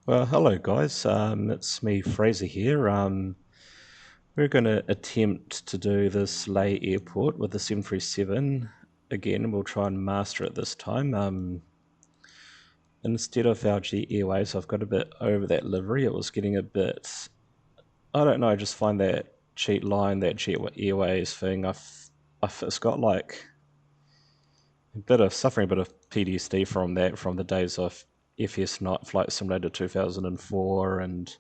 Well, hello guys. It's me, Fraser here. We're going to attempt to do this Leh Airport with the 737. Again, we'll try and master it this time. Instead of our Jet Airways, I've got a bit over that livery. It was getting a bit, I don't know, I just find that cheat line, that Jet Airways thing, it's got like suffering a bit of PTSD from that, from the days of FS Night Flight Simulator 2004 and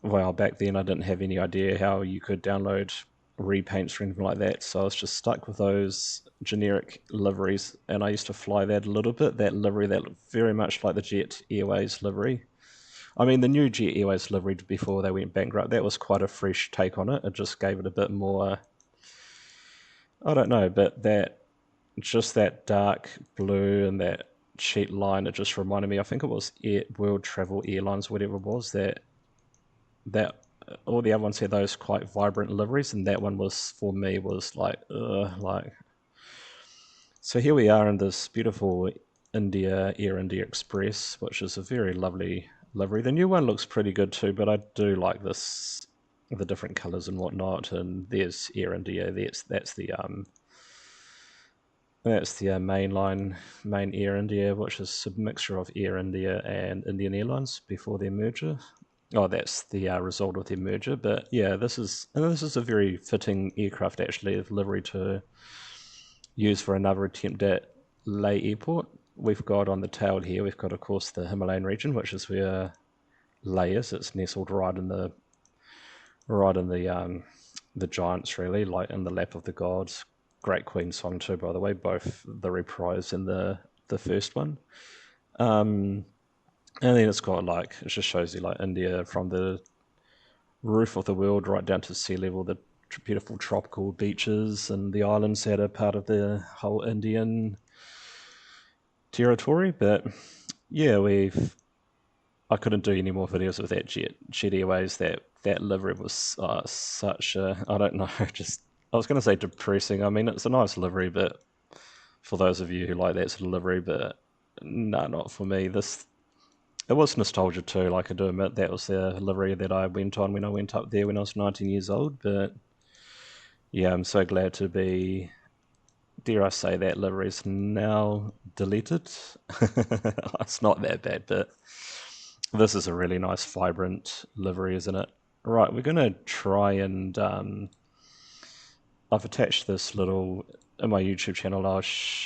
well, back then I didn't have any idea how you could download repaints or anything like that, so I was just stuck with those generic liveries, and I used to fly that a little bit, that livery that looked very much like the Jet Airways livery. I mean, the new Jet Airways livery before they went bankrupt, that was quite a fresh take on it. It just gave it a bit more, I don't know, but just that dark blue and that sheet line, it just reminded me, I think it was World Travel Airlines, whatever it was, that all the other ones had those quite vibrant liveries, and that one was, for me, was like, like. So here we are in this beautiful Air India Express, which is a very lovely livery. The new one looks pretty good too, but I do like this, the different colours and whatnot. And there's Air India. That's the main Air India, which is a mixture of Air India and Indian Airlines before their merger. Oh, that's the result of their merger. But yeah, this is a very fitting aircraft actually, of livery to use for another attempt at Leh Airport. We've got on the tail here, we've got of course the Himalayan region, which is where Leh is. It's nestled right in the giants, really, like in the lap of the gods. Great Queen song too, by the way, both the reprise and the first one. And then it's got like, it just shows you like India from the roof of the world right down to sea level, the beautiful tropical beaches and the islands that are part of the whole Indian territory. But yeah, I couldn't do any more videos with that Jet Airways. That livery was such a, I don't know, just, I was going to say depressing. I mean, it's a nice livery, but for those of you who like that sort of livery, but no, not for me. It was nostalgia too. Like, I do admit that was the livery that I went on when I went up there when I was 19 years old. But yeah, I'm so glad to be, dare I say, that livery is now deleted. It's not that bad, but this is a really nice, vibrant livery, isn't it? Right, we're going to try and I've attached this little in my YouTube channel.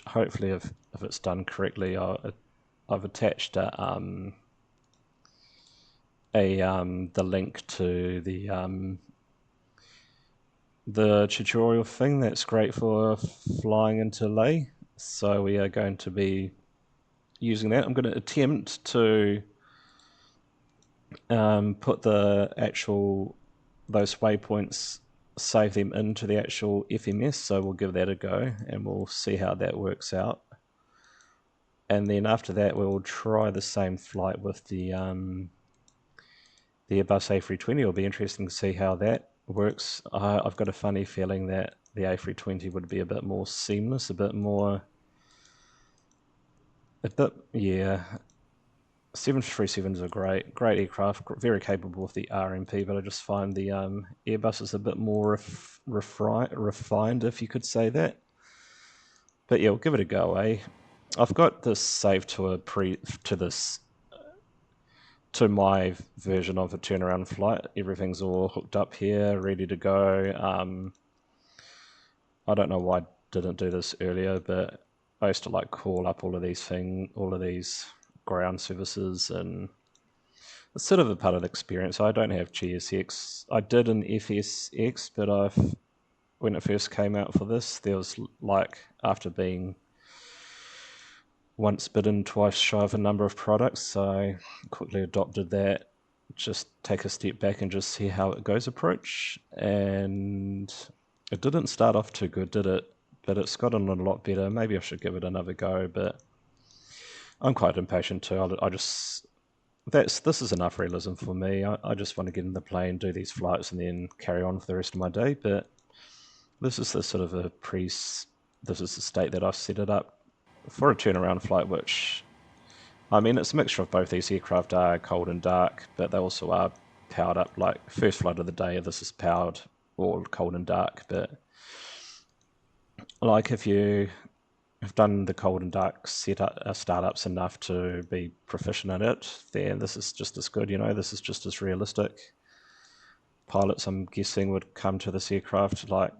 Hopefully, if it's done correctly, I've attached the link to the tutorial thing that's great for flying into Leh. So we are going to be using that. I'm going to attempt to put those waypoints, save them into the actual FMS. So we'll give that a go and we'll see how that works out. And then after that, we'll try the same flight with the Airbus A320. It'll be interesting to see how that works. I've got a funny feeling that the A320 would be a bit more seamless, yeah. 737s are great aircraft, very capable with the RMP, but I just find the Airbus is a bit more refined, if you could say that. But yeah, we'll give it a go, eh? I've got this saved to my version of a turnaround flight. Everything's all hooked up here, ready to go. I don't know why I didn't do this earlier, but I used to like call up all of these ground services, and it's sort of a part of the experience. I don't have GSX. I did an FSX, but when it first came out for this, there was like, after being once bitten, twice shy of a number of products, so I quickly adopted that, just take a step back and just see how it goes approach. And it didn't start off too good, did it? But it's gotten a lot better. Maybe I should give it another go, but I'm quite impatient too. This is enough realism for me. I just want to get in the plane, do these flights, and then carry on for the rest of my day. But this is the sort of this is the state that I've set it up for a turnaround flight, which I mean, it's a mixture of both. These aircraft are cold and dark, but they also are powered up. Like first flight of the day, this is powered all cold and dark. But like if you have done the cold and dark startups enough to be proficient in it, then this is just as good. This is just as realistic. Pilots, I'm guessing, would come to this aircraft like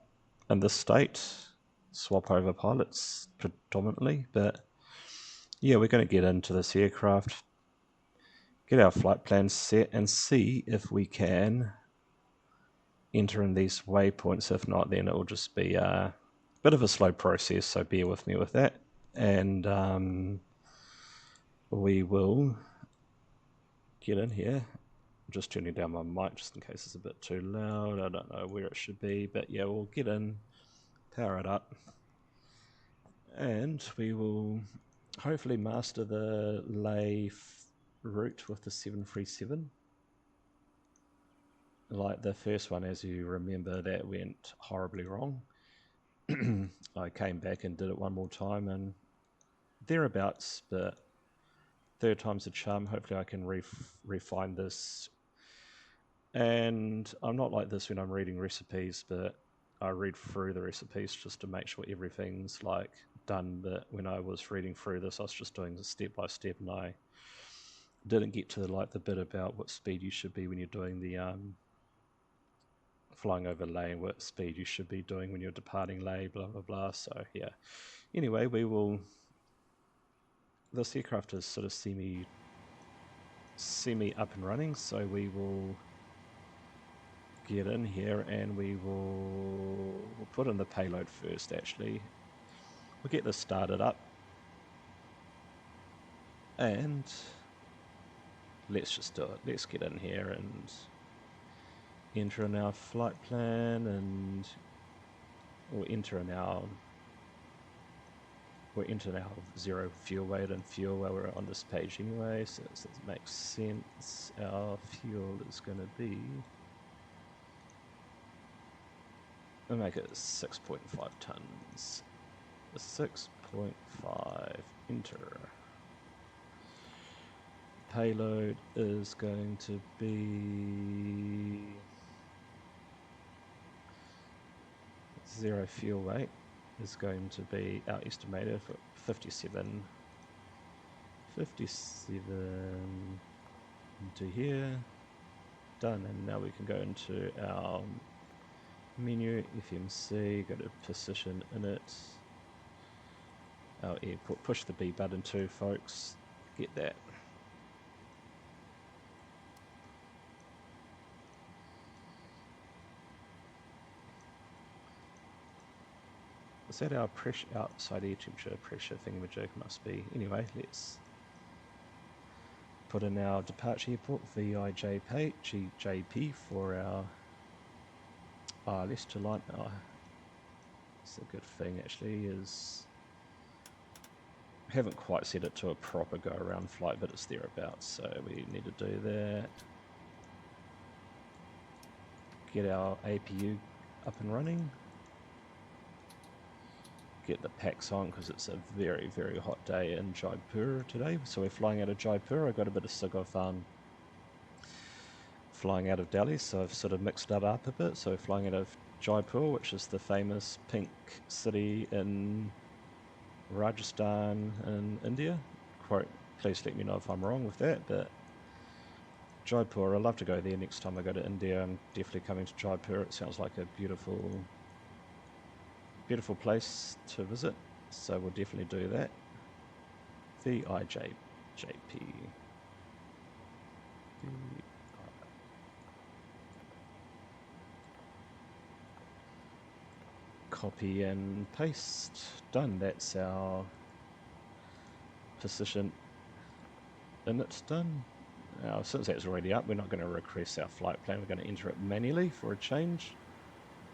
in this state, swap over pilots predominantly. But yeah, we're going to get into this aircraft, get our flight plans set, and see if we can enter in these waypoints. If not, then it will just be a bit of a slow process, so bear with me with that. And we will get in here. I'm just turning down my mic just in case it's a bit too loud. I don't know where it should be, but yeah, we'll get in, power it up, and we will hopefully master the lay route with the 737. Like the first one, as you remember, that went horribly wrong. I came back and did it one more time and thereabouts, but third time's a charm. Hopefully I can refine this. And I'm not like this when I'm reading recipes, but I read through the recipes just to make sure everything's like done. But when I was reading through this, I was just doing this step by step, and I didn't get to like the bit about what speed you should be when you're doing the flying over lay, and what speed you should be doing when you're departing lay, blah blah blah. So yeah, anyway, this aircraft is sort of semi up and running, so we will get in here and we'll put in the payload first. Actually, we'll get this started up, and let's just do it. Let's get in here and enter in our flight plan, and we'll enter in our zero fuel weight and fuel while we're on this page anyway, so this makes sense. Our fuel is going to be, we'll make it 6.5 tons. 6.5, enter. Payload is going to be zero fuel weight is going to be our estimated for 57 into here, done. And now we can go into our menu, FMC, go to position init, our airport, push the B button too, folks, get that. Is that our pressure, outside air temperature pressure thingamajig? Must be. Anyway, let's put in our departure airport, VIJP for our left to line. It's a good thing actually, is I haven't quite set it to a proper go around flight, but it's thereabouts, so we need to do that. Get our APU up and running. Get the packs on because it's a very, very hot day in Jaipur today. So we're flying out of Jaipur. I got a bit of sick of flying out of Delhi, so I've sort of mixed that up a bit. So we're flying out of Jaipur, which is the famous pink city in Rajasthan in India. Please let me know if I'm wrong with that, but Jaipur, I'd love to go there next time I go to India. I'm definitely coming to Jaipur. It sounds like a beautiful place to visit, so we'll definitely do that. VIJP. Copy and paste. Done. That's our position init done. Now, since that's already up, we're not going to request our flight plan. We're going to enter it manually for a change,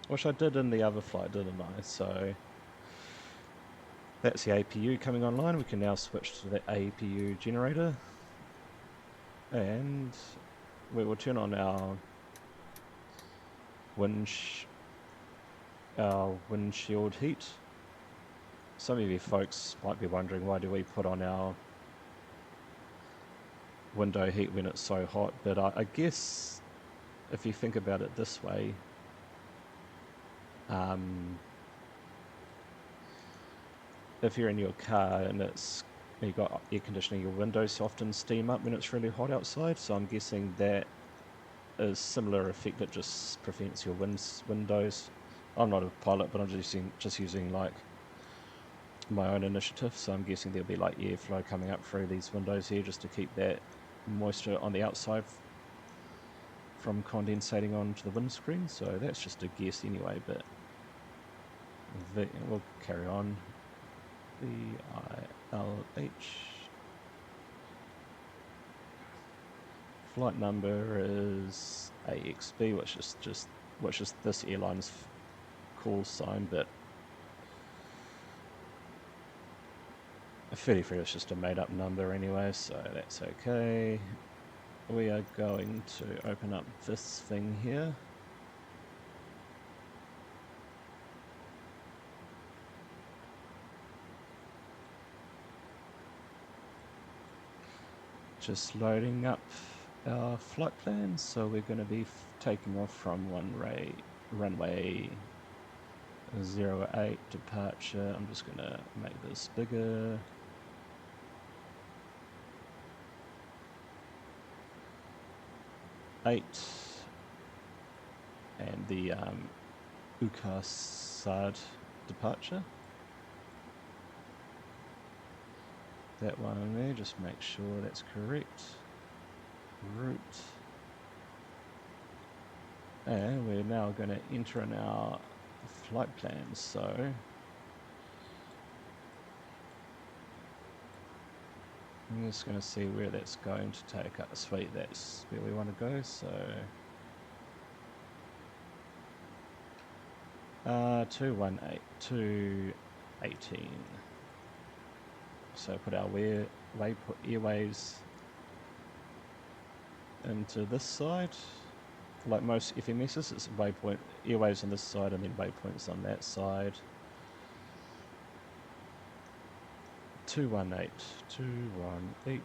which I did in the other flight, didn't I? So that's the APU coming online. We can now switch to the APU generator, and we will turn on our windshield heat. Some of you folks might be wondering, why do we put on our window heat when it's so hot, but I guess if you think about it this way, if you're in your car and you've got air conditioning, your windows often steam up when it's really hot outside, so I'm guessing that is similar effect. It just prevents your windows. I'm not a pilot, but I'm just using like my own initiative, so I'm guessing there'll be like airflow coming up through these windows here just to keep that moisture on the outside from condensating onto the windscreen. So that's just a guess anyway, but we'll carry on. VILH. Flight number is AXB, which is this airline's call sign, but 33 is just a made-up number anyway, so that's okay. We are going to open up this thing here. Just loading up our flight plans. So we're going to be taking off from runway 08 departure. I'm just going to make this bigger. And the Ukasad departure. That one there, just make sure that's correct. Route. And we're now going to enter in our flight plans. So I'm just going to see where that's going to take us. Sweet, that's where we want to go. So 218 to 18. So put our airways into this side. Like most FMSs, it's waypoint airways on this side and then waypoints on that side. 218, 218.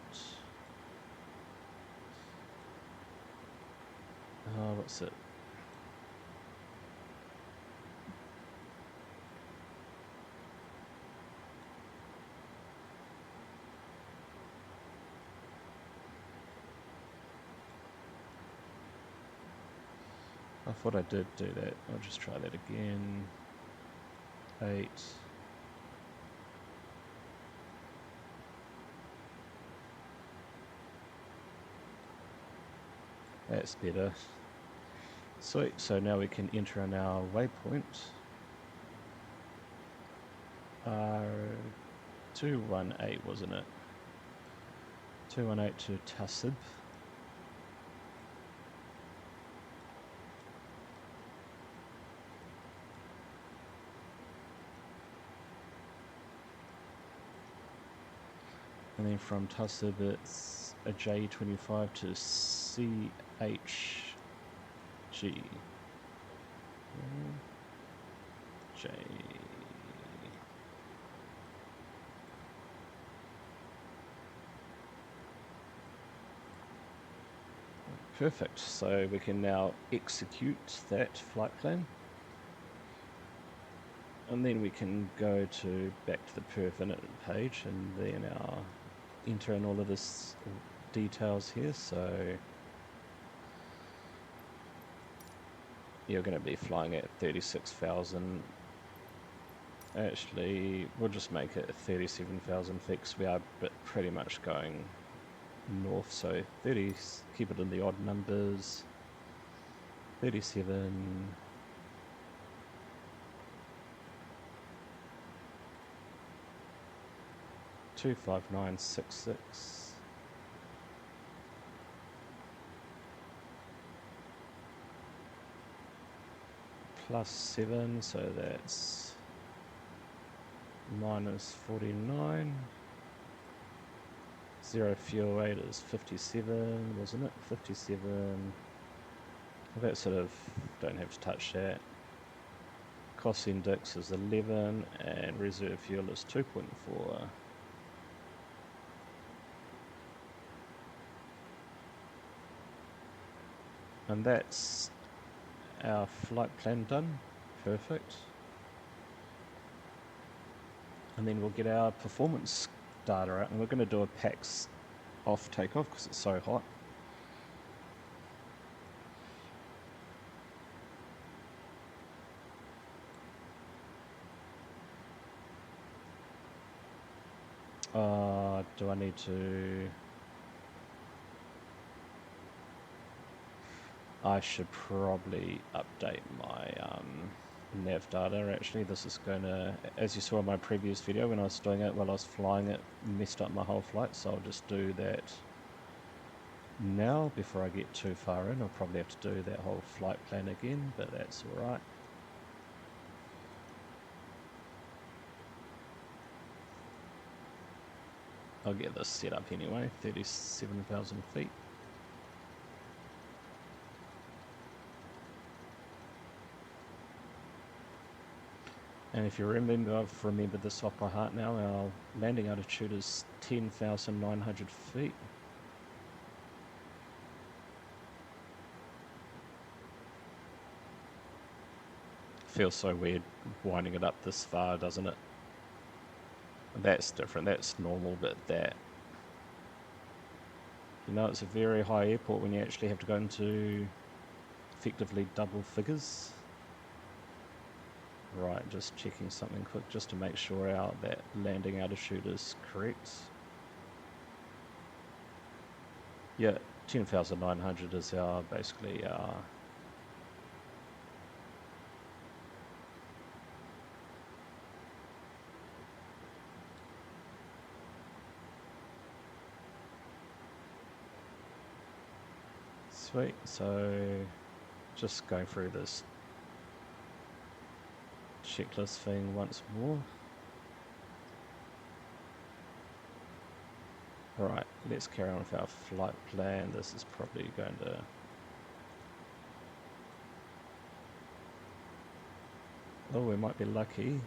What's it? I thought I did do that. I'll just try that again. 8. That's better. Sweet, so now we can enter in our waypoint. 218, wasn't it? 218 to Tassib. And then from Tassib it's a J25 to CHG. J. Perfect, so we can now execute that flight plan. And then we can go back to the Perth init page and then enter in all of this details here. So you're going to be flying at 36,000. Actually, we'll just make it 37,000 fix. We are pretty much going north, so 30, keep it in the odd numbers. 37. $25966 plus 7, so that's minus 49. 0 fuel rate is 57, wasn't it? 57. That sort of don't have to touch that. Cost index is 11 and reserve fuel is 2.4. And that's our flight plan done. Perfect. And then we'll get our performance data out, and we're going to do a PAX off takeoff because it's so hot. Do I need to... I should probably update my nav data. Actually, this is going to, as you saw in my previous video when I was doing it while I was flying, it messed up my whole flight, so I'll just do that now before I get too far in. I'll probably have to do that whole flight plan again, but that's alright. I'll get this set up anyway, 37,000 feet. And if you remember, I've remembered this off by heart now, our landing altitude is 10,900 feet. Feels so weird winding it up this far, doesn't it? That's different, that's normal, but that... You know, it's a very high airport when you actually have to go into effectively double figures. Right, just checking something quick just to make sure that landing altitude is correct. Yeah, 10,900 is basically our... Sweet, so just going through this checklist thing once more. Right, let's carry on with our flight plan. This is probably going to... Oh, we might be lucky.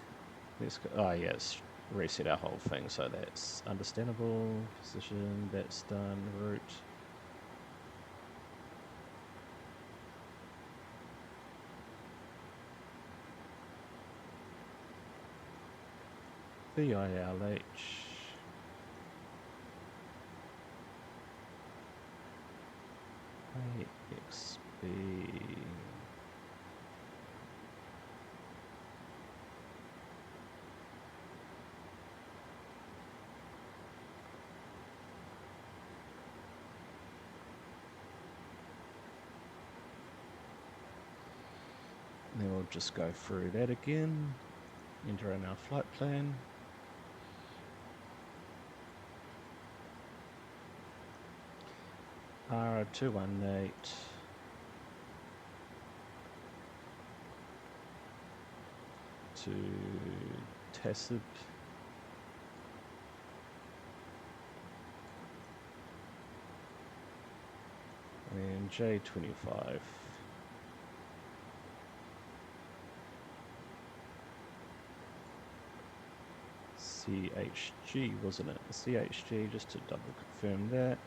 Let's go... Oh, yes, reset our whole thing, so that's understandable. Position, that's done. Route. VILH. AXB. Then we'll just go through that again, enter in our flight plan. R218 to Tassib. And J25. CHG, wasn't it? CHG, just to double confirm that.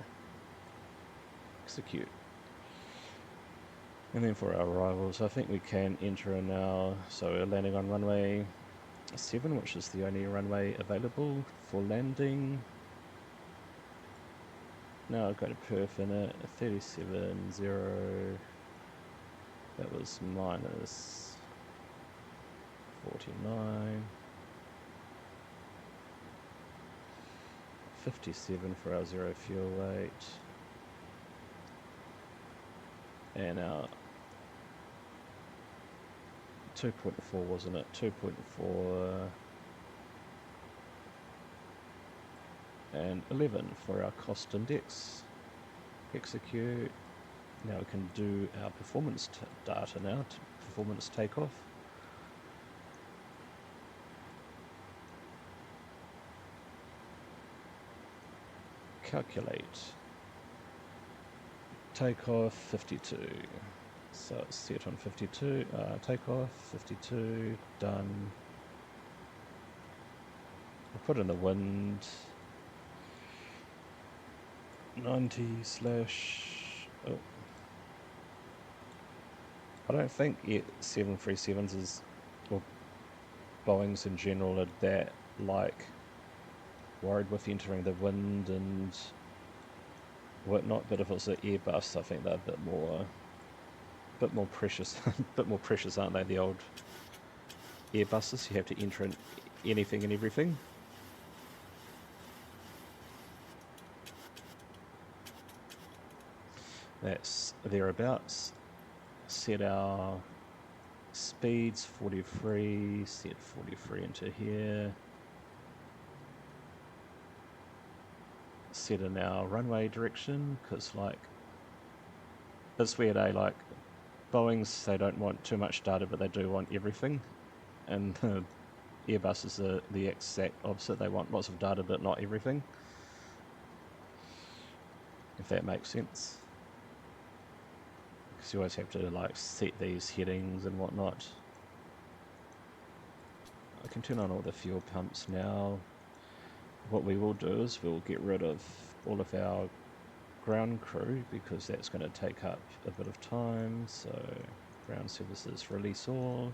Execute. And then for our arrivals, I think we can enter in now. So we're landing on runway 7, which is the only runway available for landing. Now I've got a perf in it, 37.0. That was minus 49. 57 for our zero fuel weight. And our 2.4, wasn't it? 2.4 and 11 for our cost index. Execute. Now we can do our performance data now, performance takeoff. Calculate. Takeoff 52. So it's set on 52. Takeoff 52. Done. I'll put in the wind. 90 slash... Oh. I don't think 737s is, or Boeings in general, are that like worried with entering the wind and whatnot. But if it's an Airbus, I think they're a bit more precious, a bit more precious, aren't they? The old Airbuses, you have to enter in anything and everything. That's thereabouts. Set our speeds 43, set 43 into here. Set in our runway direction, because like, it's weird, like Boeings, they don't want too much data, but they do want everything. And the Airbus is the exact opposite. They want lots of data, but not everything. If that makes sense. Because you always have to like set these headings and whatnot. I can turn on all the fuel pumps now. What we will do is we'll get rid of all of our ground crew, because that's going to take up a bit of time. So ground services, release all.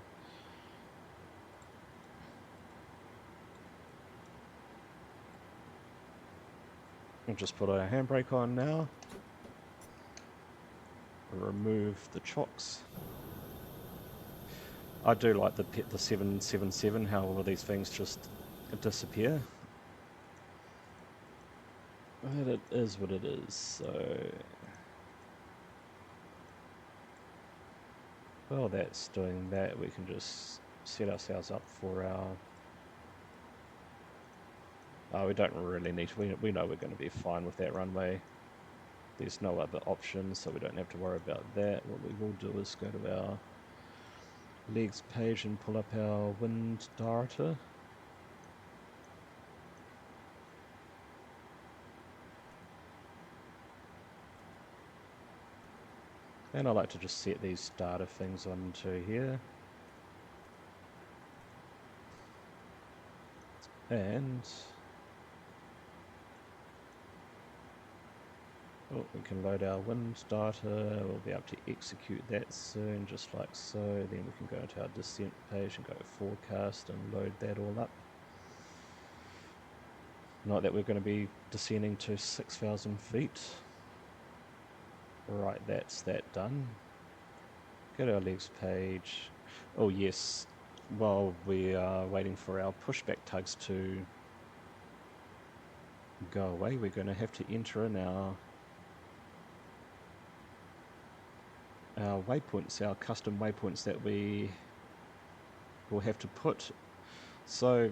We'll just put our handbrake on now. Remove the chocks. I do like the 777, how all of these things just disappear. But it is what it is, so... While that's doing that, we can just set ourselves up for our... we don't really need to, we know we're going to be fine with that runway. There's no other options, so we don't have to worry about that. What we will do is go to our legs page and pull up our wind data. And I like to just set these data things onto here. And we can load our wind data. We'll be able to execute that soon, just like so. Then we can go into our descent page and go forecast and load that all up. Not that we're going to be descending to 6,000 feet. Right, that's that done. Go to our legs page. Oh yes, while we are waiting for our pushback tugs to go away, we're going to have to enter in our waypoints, our custom waypoints that we will have to put. So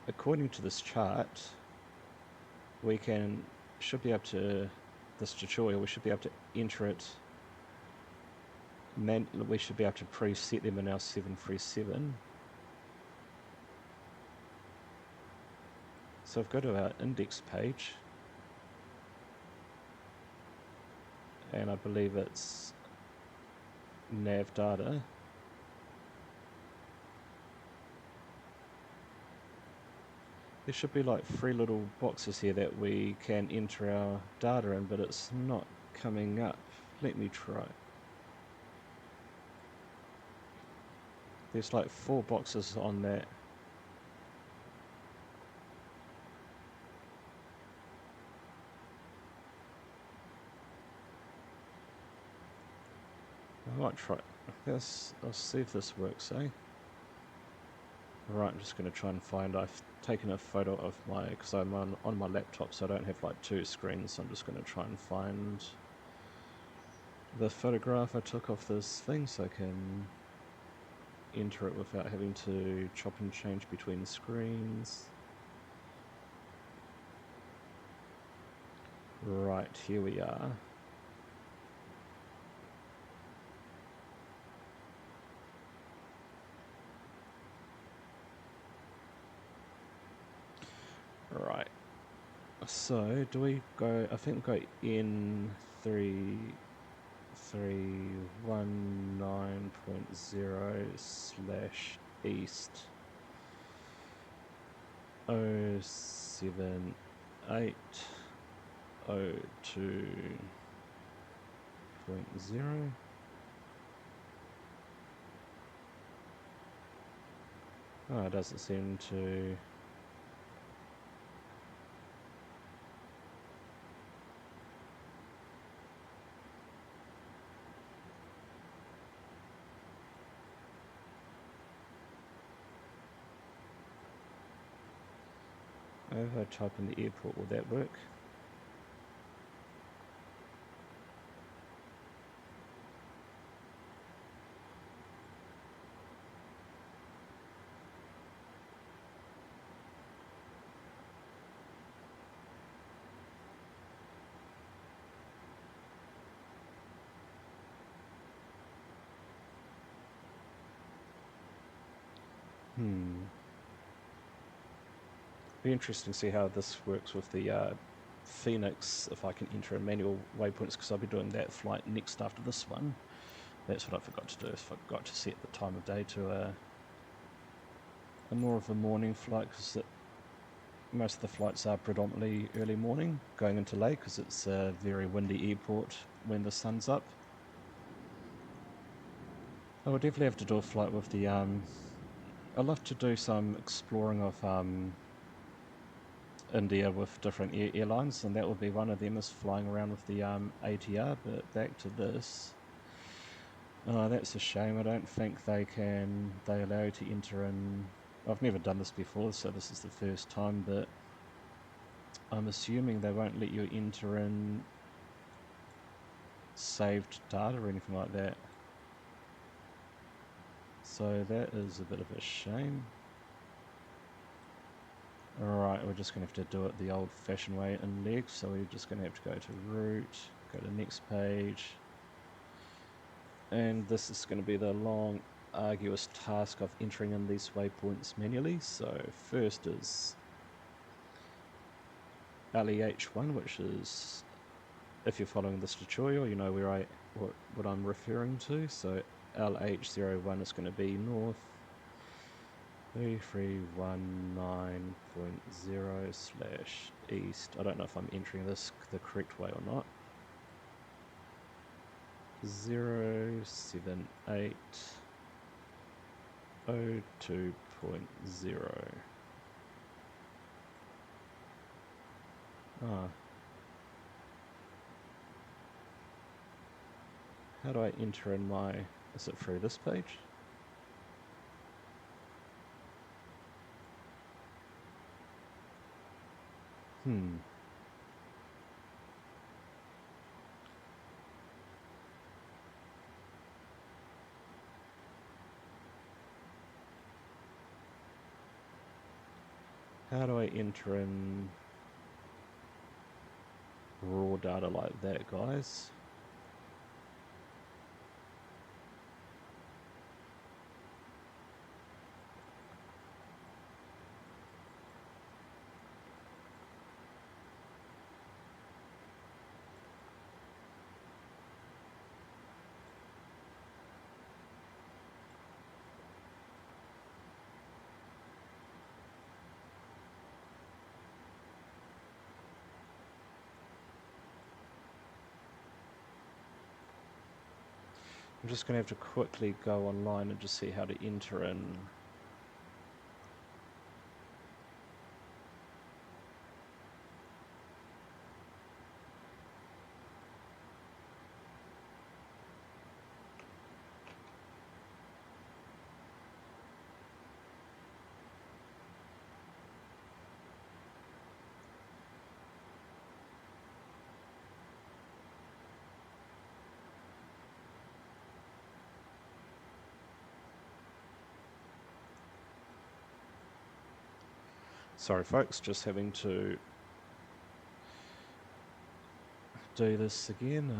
according to this chart, we should be able to, this tutorial, we should be able to enter it, we should be able to preset them in our 737. So if we go to our index page, and I believe it's nav data, there should be like 3 little boxes here that we can enter our data in, but it's not coming up. Let me try. There's like 4 boxes on that. I might try this. I'll see if this works, eh? Right, I'm just going to try and find, I've taken a photo of my, because I'm on my laptop, so I don't have like 2 screens, so I'm just going to try and find the photograph I took of this thing so I can enter it without having to chop and change between screens. Right, here we are. Right, so do we go, I think we go N3319.0/east 07802.0. Oh, it doesn't seem to... If I type in the airport, will that work? Be interesting to see how this works with the Phoenix, if I can enter in manual waypoints, because I'll be doing that flight next after this one. That's what I forgot to do. I forgot to set the time of day to a more of a morning flight, because most of the flights are predominantly early morning, going into late, because it's a very windy airport when the sun's up. I would definitely have to do a flight with the... I'd love to do some exploring of India with different airlines, and that would be one of them, is flying around with the ATR. But back to this. Oh, that's a shame. I don't think they allow you to enter in... I've never done this before, so this is the first time, but I'm assuming they won't let you enter in saved data or anything like that. So that is a bit of a shame. Alright, we're just going to have to do it the old-fashioned way in leg, so we're just going to have to go to route, go to next page, and this is going to be the long, arduous task of entering in these waypoints manually. So first is LEH1, which is, if you're following this tutorial, you know what I'm referring to. So LH01 is going to be north 3319.0/east. I don't know if I'm entering this the correct way or not. 07802.0. Ah. How do I enter in my... Is it through this page? How do I enter in raw data like that, guys? I'm just going to have to quickly go online and just see how to enter in. Sorry folks, just having to do this again.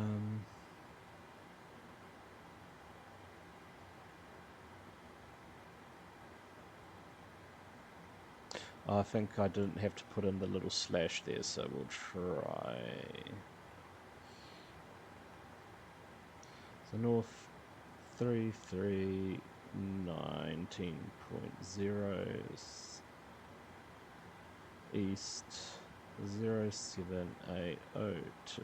I think I didn't have to put in the little slash there, so we'll try. So north 3319.0, east 07802.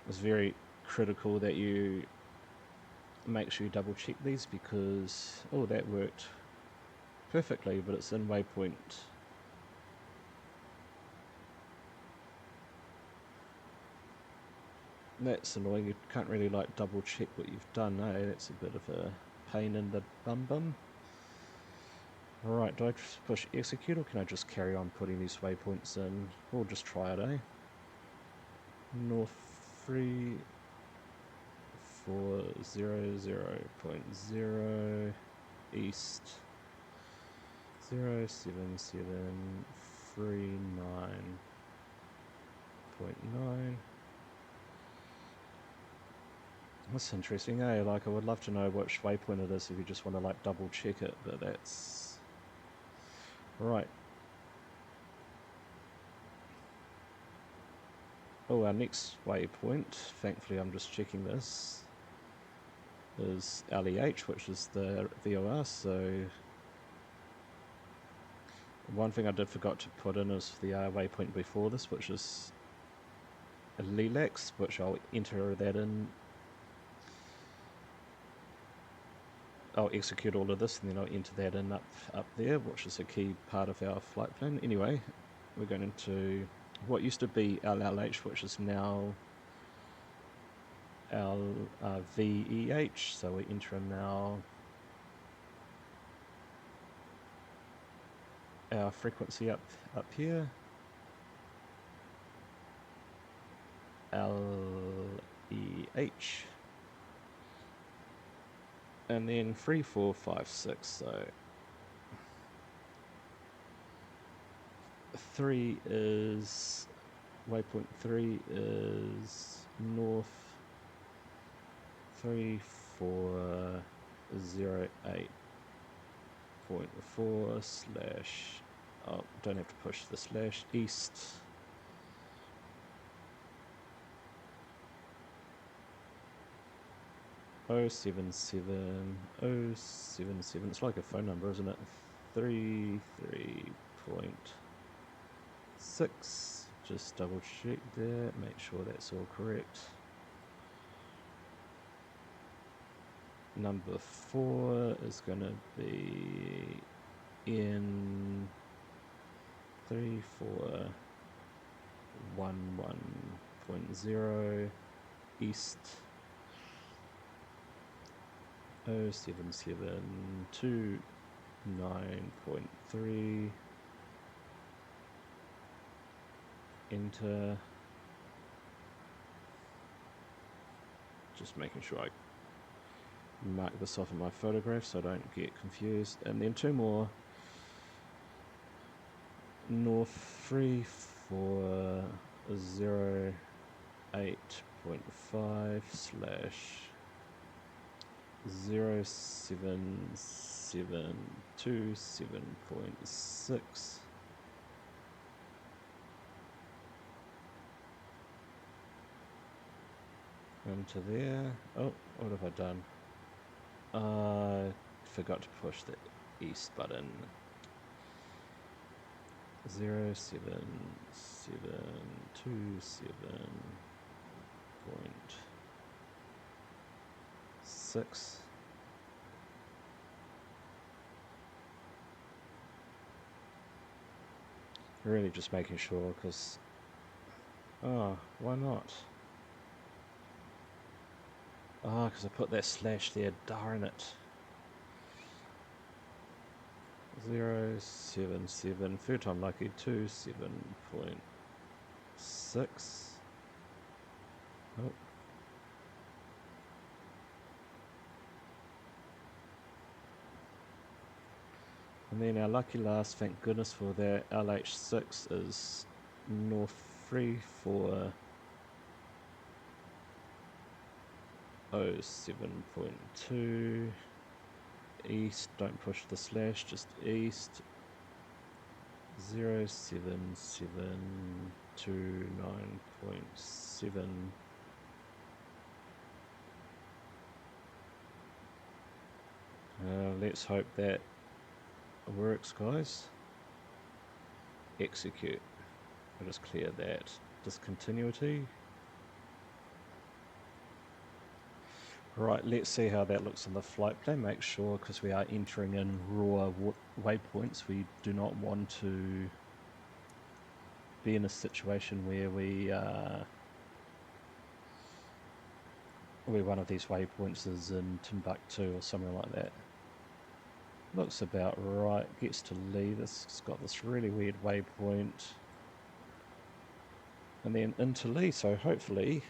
It's very critical that you make sure you double check these because, oh, that worked perfectly, but it's in waypoint. That's annoying. You can't really like double check what you've done, eh? That's a bit of a pain in the bum. Alright, do I just push execute or can I just carry on putting these waypoints in? We'll just try it, eh? North 340.0, east 07739.9. That's interesting, eh? Like, I would love to know which waypoint it is if you just want to like double check it, but that's right. Oh, our next waypoint, thankfully I'm just checking this, is LEH, which is the VOR. So one thing I did forgot to put in is the waypoint before this, which is a lilacs, which I'll enter that in. I'll execute all of this and then I'll enter that in up there, which is a key part of our flight plan. Anyway, we're going into what used to be LLH, which is now our VEH. So we enter in now our frequency up here, LEH, and then 3, 4, 5, 6. So 3 is waypoint 3 is north 3408.4 slash, oh, don't have to push the slash, east 077. It's like a phone number, isn't it? 33.6. Just double check that, make sure that's all correct. Number 4 is going to be in 3411.0 east 07729.3. Enter. Just making sure I mark this off in my photograph so I don't get confused. And then 2 more. North 3408.5 slash 07727.6. Into there. Oh, what have I done? I forgot to push the east button. 07727.6. Really just making sure, because why not? Because I put that slash there, darn it. 077, third time lucky, 27.6. Oh. And then our lucky last, thank goodness for that, LH6 is north 3407.2. East, don't push the slash, just east 07729.7. Let's hope that works, guys. Execute. I'll just clear that discontinuity. Right, let's see how that looks on the flight plan. Make sure, because we are entering in raw waypoints, we do not want to be in a situation where where one of these waypoints is in Timbuktu or something like that. Looks about right. Gets to Lee. It's got this really weird waypoint. And then into Lee, so hopefully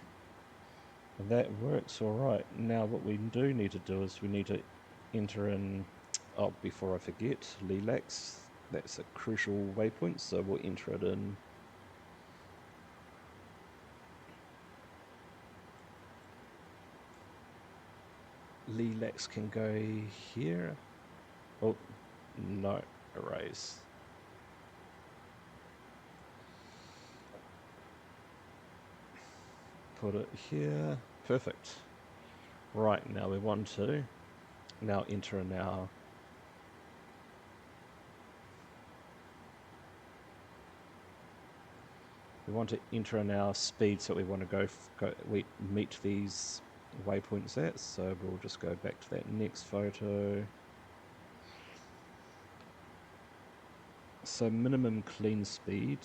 that works all right. Now what we do need to do is we need to enter in, oh, before I forget, Lilacs. That's a crucial waypoint, so we'll enter it in. Lilacs can go here. Oh, no, erase. Put it here. Perfect. Right, now we want to now enter in our speeds that we want to we meet these waypoints at. So we'll just go back to that next photo. So minimum clean speed.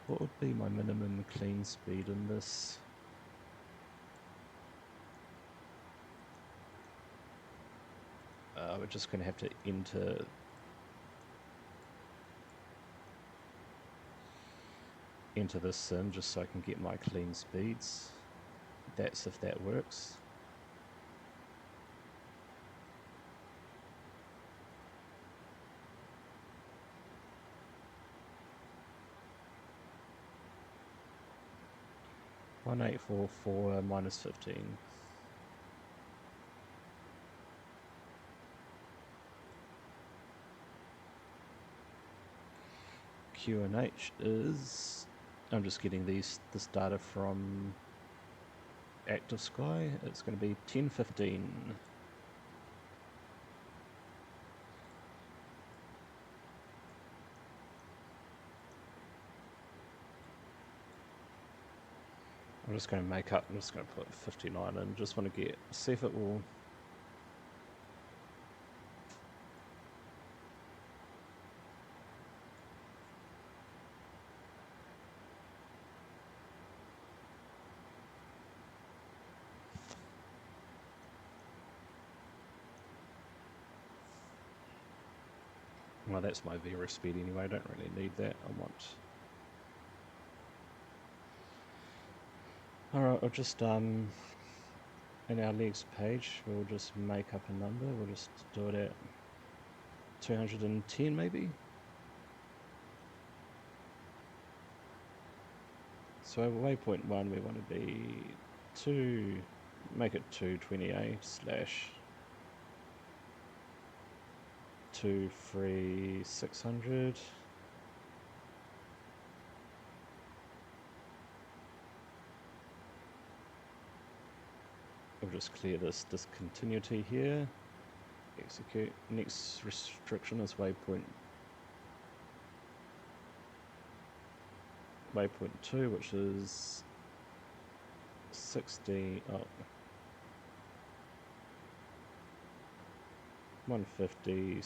What would be my minimum clean speed in this? We're just going to have to enter this in just so I can get my clean speeds. That's if that works. -1844 -15. QNH is, I'm just getting this data from Active Sky. It's going to be 10:15. I'm just going to put 59 in. Just want to see if it will. Well, that's my Vera speed anyway. I don't really need that. I want. Alright, I'll just, in our legs page, we'll just make up a number. We'll just do it at 210 maybe. So waypoint 1, we want to be make it 228 / 23600. We'll just clear this discontinuity here. Execute. Next restriction is waypoint 2, which is 60. Oh, 150 /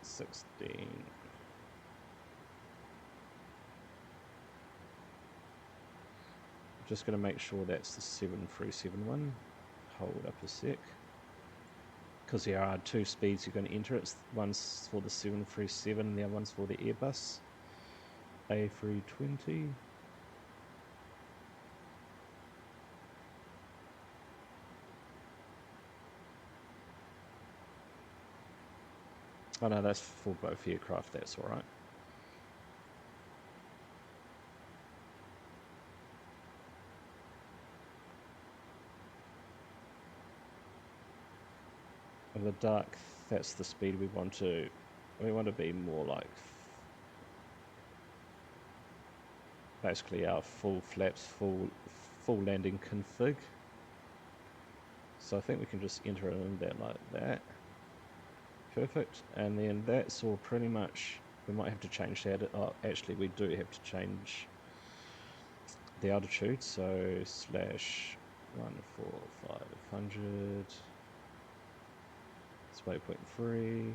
16. Just going to make sure that's the 7371. Hold up a sec. Because there are two speeds you're going to enter. One's for the 737 and the other one's for the Airbus A320. Oh no, that's for both aircraft, that's alright. And the dark, that's the speed we want to be more like basically our full flaps, full landing config. So I think we can just enter it in there like that. Perfect. And then that's all pretty much. We might have to change that. Oh, actually we do have to change the altitude, so /14500. It's waypoint 3.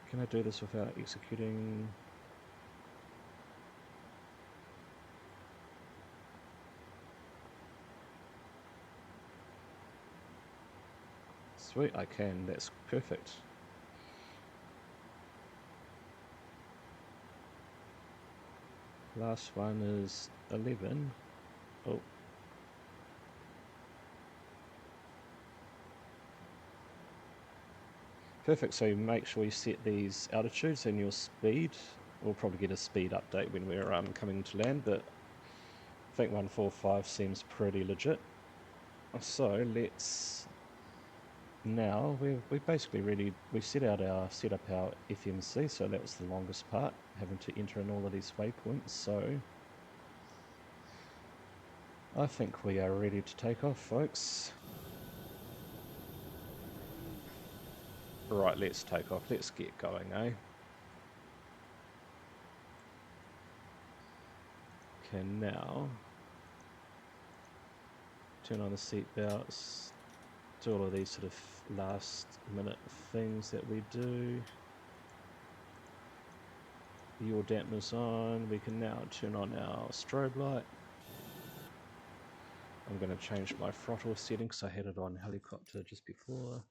Can I do this without executing? Sweet, I can. That's perfect. Last one is 11. Oh. Perfect, so make sure you set these altitudes and your speed. We'll probably get a speed update when we're coming to land, but I think 145 seems pretty legit. So let's, now we basically we set up our FMC, so that was the longest part, having to enter in all of these waypoints. So I think we are ready to take off, folks. Right, let's take off. Let's get going, eh? Okay, now turn on the seat belts, do all of these sort of last minute things that we do. Your dampeners on. We can now turn on our strobe light. I'm going to change my throttle setting because I had it on helicopter just before.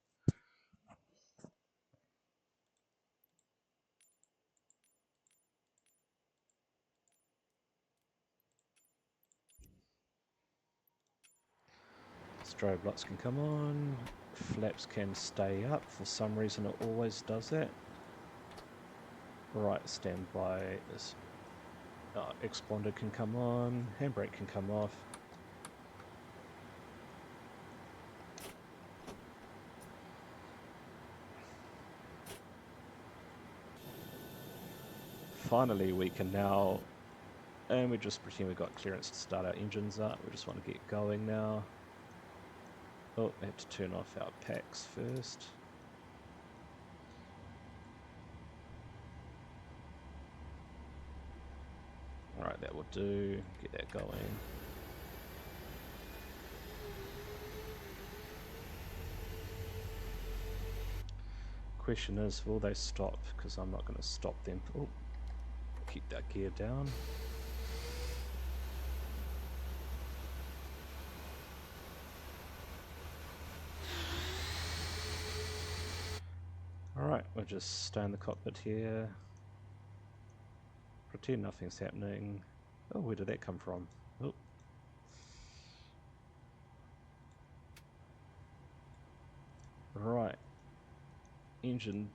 Strobe lights can come on. Flaps can stay up. For some reason it always does that. Right, standby. This exponder can come on. Handbrake can come off. Finally we can now, and we just pretend we got clearance to start our engines up. We just want to get going now. Oh, I have to turn off our packs first. Alright, that will do. Get that going. Question is, will they stop? Because I'm not going to stop them. Oh, keep that gear down. Alright, we'll just stay in the cockpit here. Pretend nothing's happening. Oh, where did that come from? Oh. Right. Engine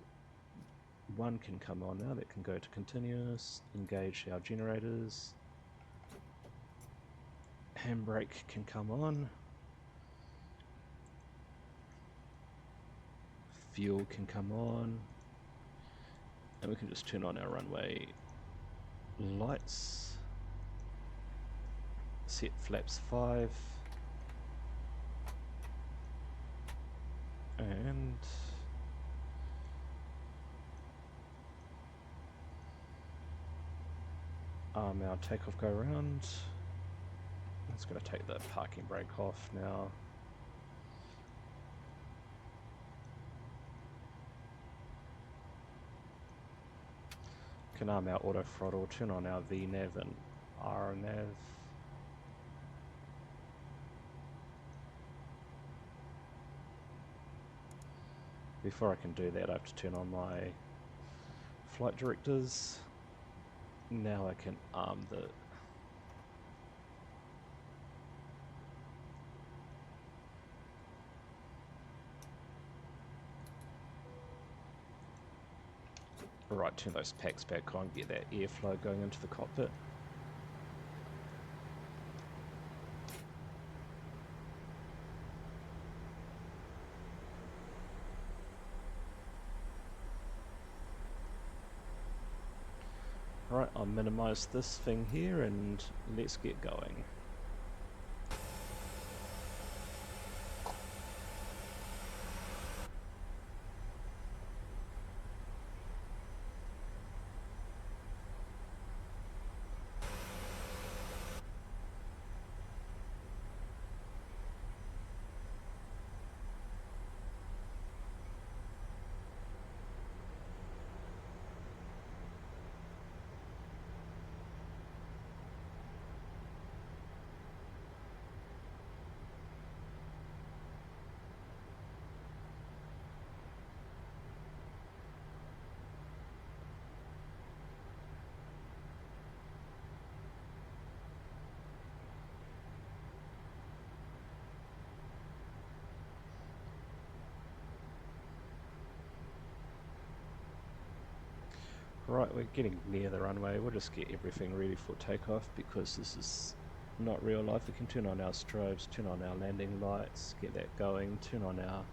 1 can come on now. That can go to continuous. Engage our generators. Handbrake can come on. Fuel can come on. And we can just turn on our runway lights. Set flaps 5. And our takeoff go around. It's going to take the parking brake off now. Can arm our auto throttle, turn on our VNAV and RNAV. Before I can do that, I have to turn on my flight directors. Now I can arm the right, turn those packs back on, get that airflow going into the cockpit. Right, I'll minimize this thing here and let's get going. Right, we're getting near the runway. We'll just get everything ready for takeoff because this is not real life. We can turn on our strobes, turn on our landing lights, get that going, turn on our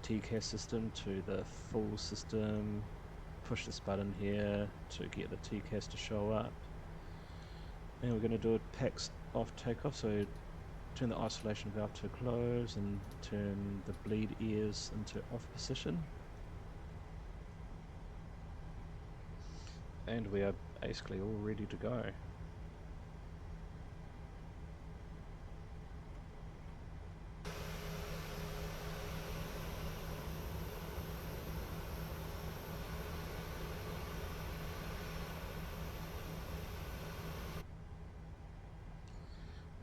TCAS system to the full system, push this button here to get the TCAS to show up. And we're going to do a packs off takeoff, so turn the isolation valve to close and turn the bleed ears into off position. And we are basically all ready to go.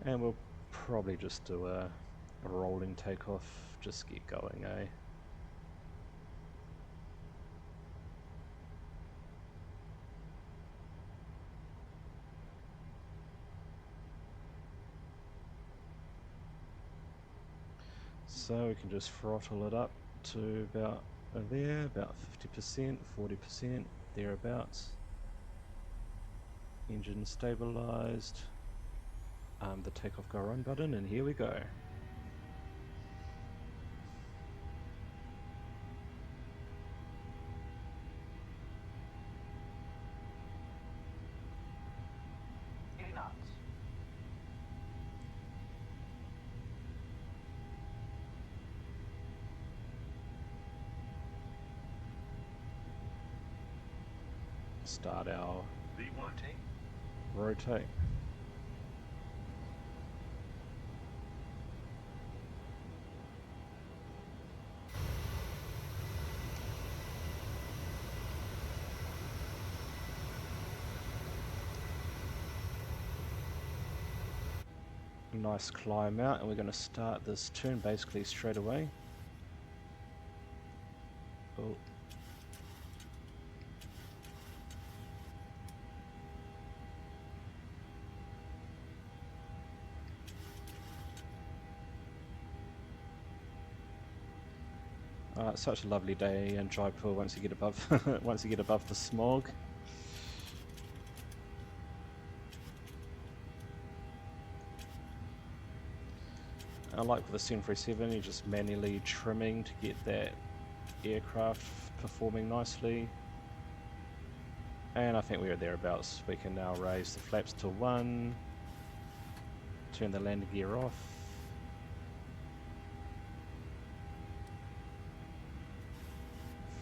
And we'll probably just do a rolling takeoff, just get going, eh? So we can just throttle it up to about there, about 50%, 40%, thereabouts. Engine stabilized. The takeoff go run button, and here we go. Start our rotate. Nice climb out, and we're going to start this turn basically straight away. Oh. It's such a lovely day in Jaipur once you get above once you get above the smog. I like with the 737, you're just manually trimming to get that aircraft performing nicely. And I think we're thereabouts. We can now raise the flaps to 1, turn the landing gear off.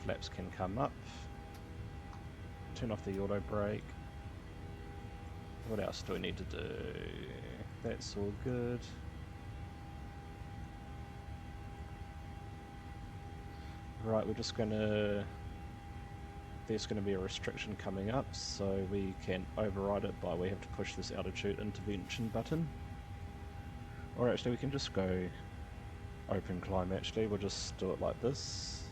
Flaps can come up. Turn off the auto brake. What else do we need to do? That's all good. Right, we're just gonna... There's going to be a restriction coming up, so we can override it by we have to push this altitude intervention button. Or actually we can just go open climb actually, we'll just do it like this.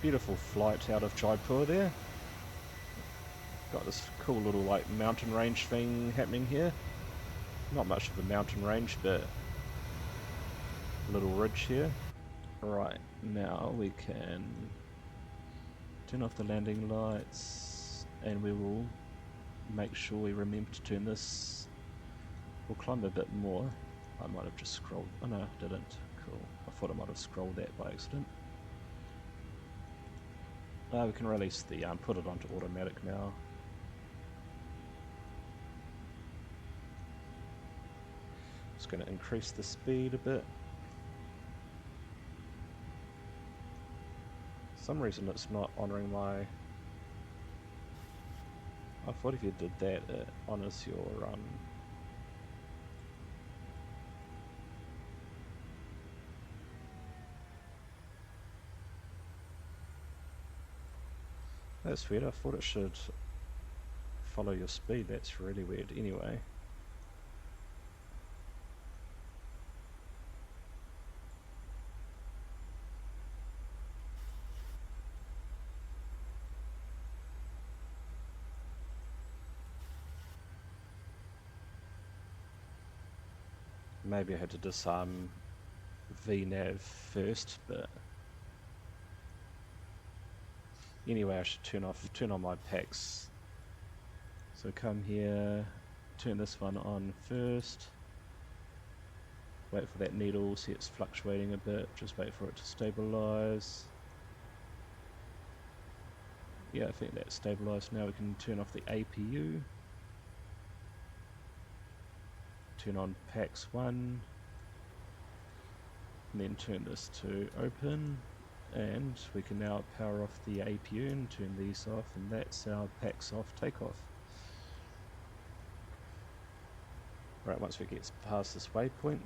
Beautiful flight out of Jaipur there. Got this cool little like mountain range thing happening here. Not much of a mountain range, but a little ridge here. Right, now we can turn off the landing lights, and we will make sure we remember to turn this. We'll climb a bit more. I might have just scrolled. Oh no, I didn't. Cool. I thought I might have scrolled that by accident. We can release the put it onto automatic now. Just going to increase the speed a bit. For some reason it's not honouring my... I thought if you did that it honours your That's weird, I thought it should follow your speed. That's really weird. Anyway. Maybe I had to disarm VNav first, but anyway, I should turn on my packs. So come here, turn this one on first, wait for that needle, see it's fluctuating a bit, just wait for it to stabilize. Yeah, I think that's stabilized. Now we can turn off the APU, turn on packs 1, and then turn this to open, and we can now power off the APU and turn these off, and that's our packs off takeoff. Right, once we get past this waypoint,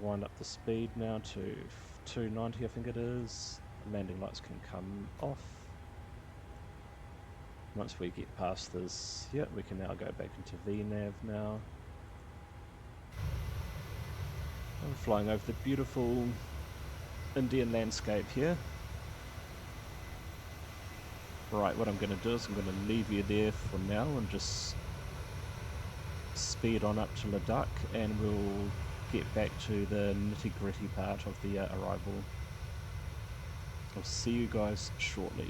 wind up the speed now to 290, I think it is. Landing lights can come off. Once we get past this, yeah, we can now go back into VNav now. I'm flying over the beautiful Indian landscape here. Right, what I'm going to do is I'm going to leave you there for now and just speed on up to Ladakh, and we'll get back to the nitty-gritty part of the arrival. I'll see you guys shortly.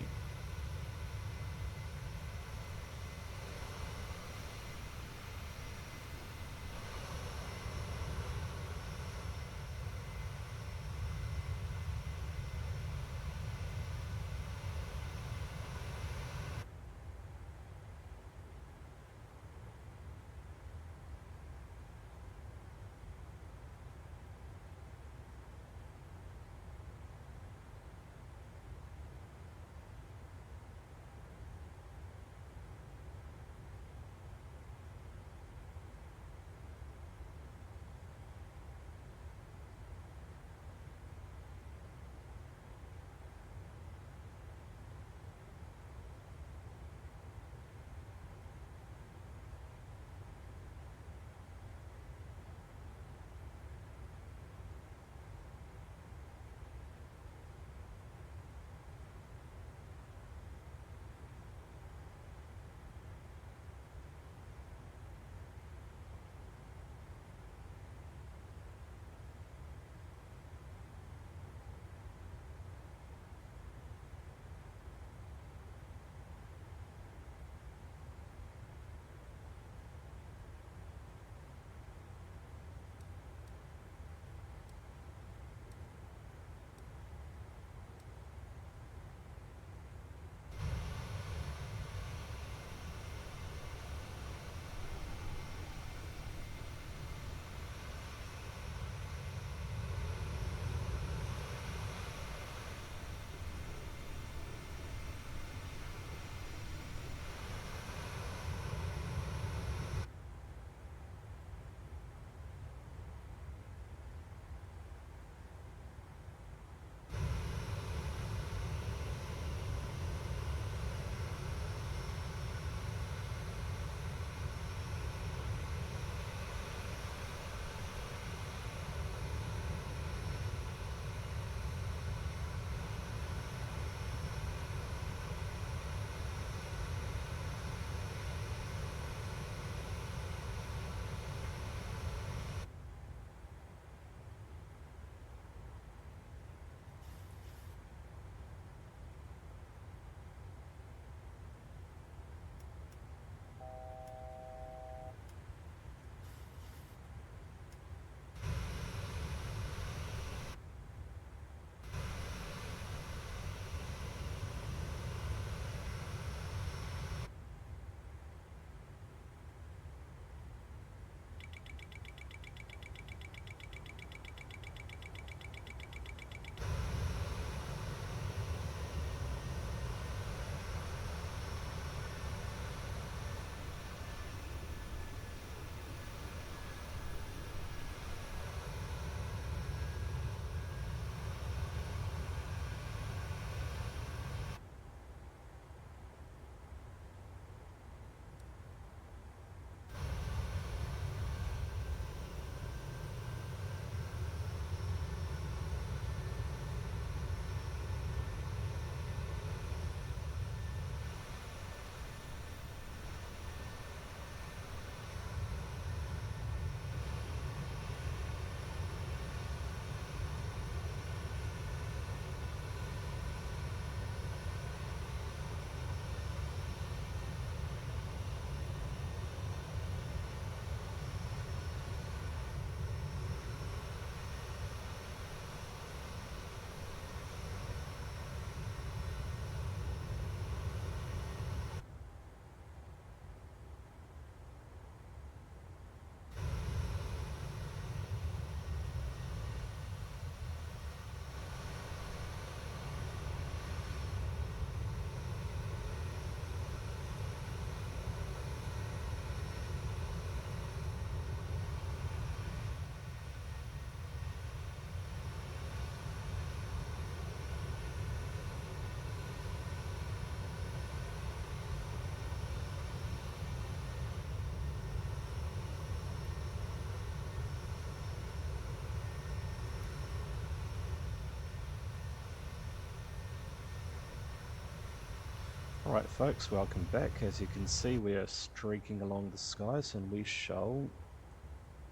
Alright folks, welcome back. As you can see, we are streaking along the skies, and we shall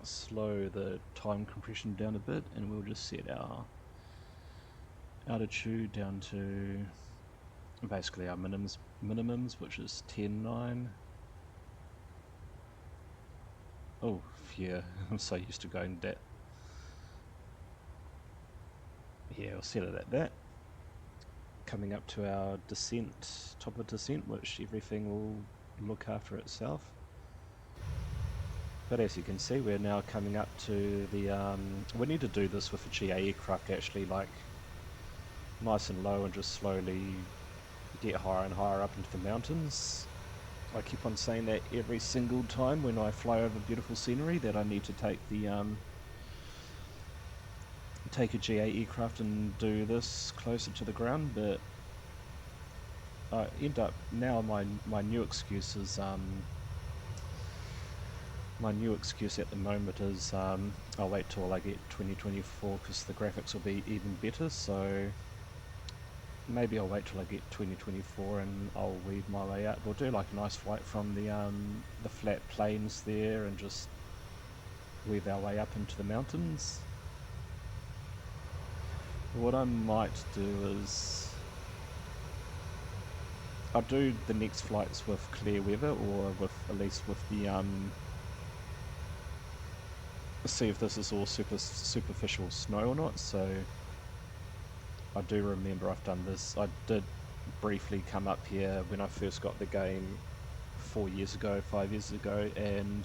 slow the time compression down a bit, and we'll just set our altitude down to basically our minimums, which is 10.9. Oh yeah, I'm so used to going that. Yeah, we'll set it at that. Coming up to our descent, top of descent, which everything will look after itself. But as you can see, we're now coming up to the, we need to do this with a GA aircraft actually, like nice and low, and just slowly get higher and higher up into the mountains. I keep on saying that every single time when I fly over beautiful scenery, that I need to take the take a GA aircraft and do this closer to the ground, but I end up now my new excuse is my new excuse at the moment is I'll wait till I get 2024 because the graphics will be even better, so maybe I'll wait till I get 2024 and I'll weave my way out. We'll do like a nice flight from the flat plains there and just weave our way up into the mountains. What I might do is I'll do the next flights with clear weather, or with at least with the see if this is all superficial snow or not. So I do remember I've done this. I did briefly come up here when I first got the game 5 years ago, and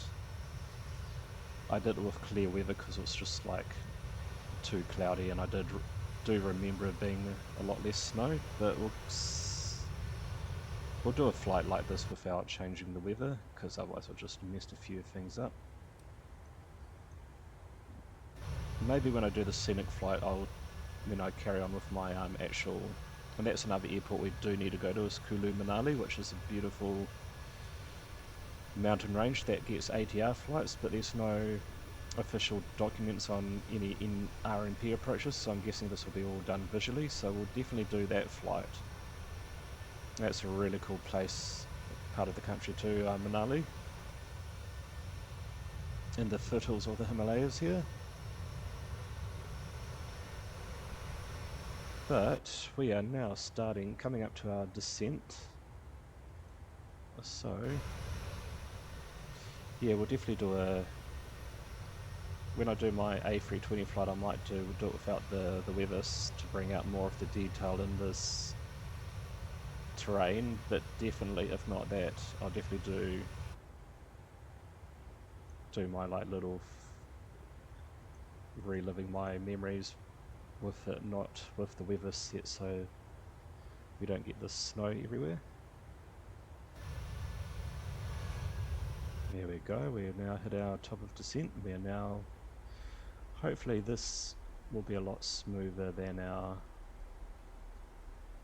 I did it with clear weather because it was just like too cloudy, and I do remember it being a lot less snow. But we'll do a flight like this without changing the weather, because otherwise I'll just mess a few things up. Maybe when I do the scenic flight, when I carry on with my actual, and that's another airport we do need to go to, is Kulu Manali, which is a beautiful mountain range that gets ATR flights, but there's no official documents on any RMP approaches, so I'm guessing this will be all done visually, so we'll definitely do that flight. That's a really cool place, part of the country too, Manali, in the foothills of the Himalayas here. But we are now coming up to our descent. So yeah, we'll definitely do when I do my A320 flight, I might do it without the weather to bring out more of the detail in this terrain, but definitely, if not that, I'll definitely do my like little reliving my memories with it, not with the weather set, so we don't get the snow everywhere. There we go, we have now hit our top of descent. We are now, hopefully this will be a lot smoother than our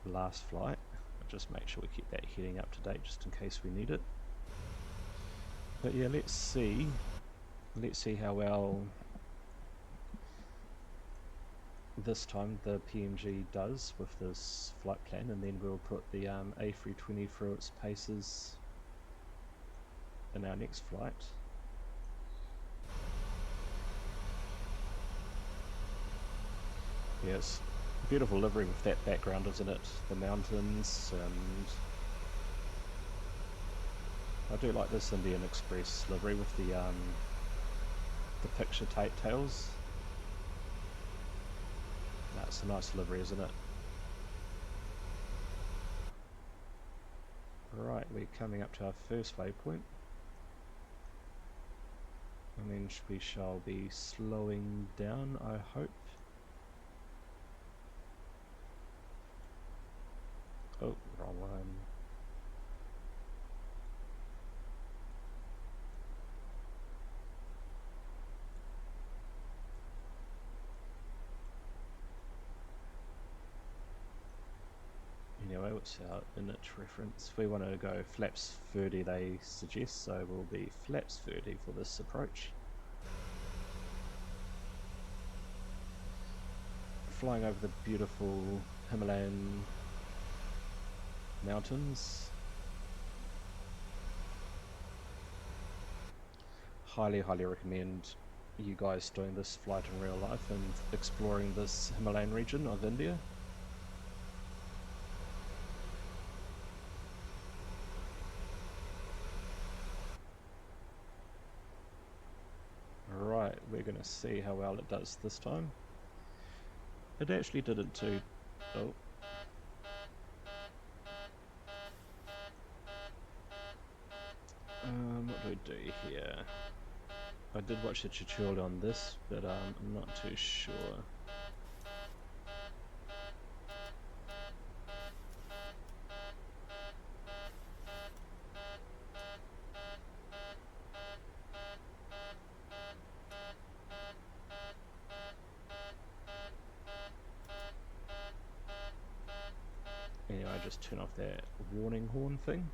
last flight. I'll just make sure we keep that heading up to date just in case we need it. But yeah, let's see how well this time the PMG does with this flight plan, and then we'll put the A320 through its paces in our next flight. Yes, beautiful livery with that background, isn't it? The mountains, and I do like this Indian Express livery with the picture tails. That's a nice livery, isn't it? Right, we're coming up to our first waypoint, and then we shall be slowing down, I hope. Oh, wrong one. Anyway, what's our init reference? We want to go flaps 30, they suggest, so we'll be flaps 30 for this approach. Flying over the beautiful Himalayan mountains. highly recommend you guys doing this flight in real life and exploring this Himalayan region of India. Right, we're going to see how well it does this time. It actually didn't too... Oh. What do we do here? I did watch a tutorial on this, but I'm not too sure. Anyway, I just turn off that warning horn thing.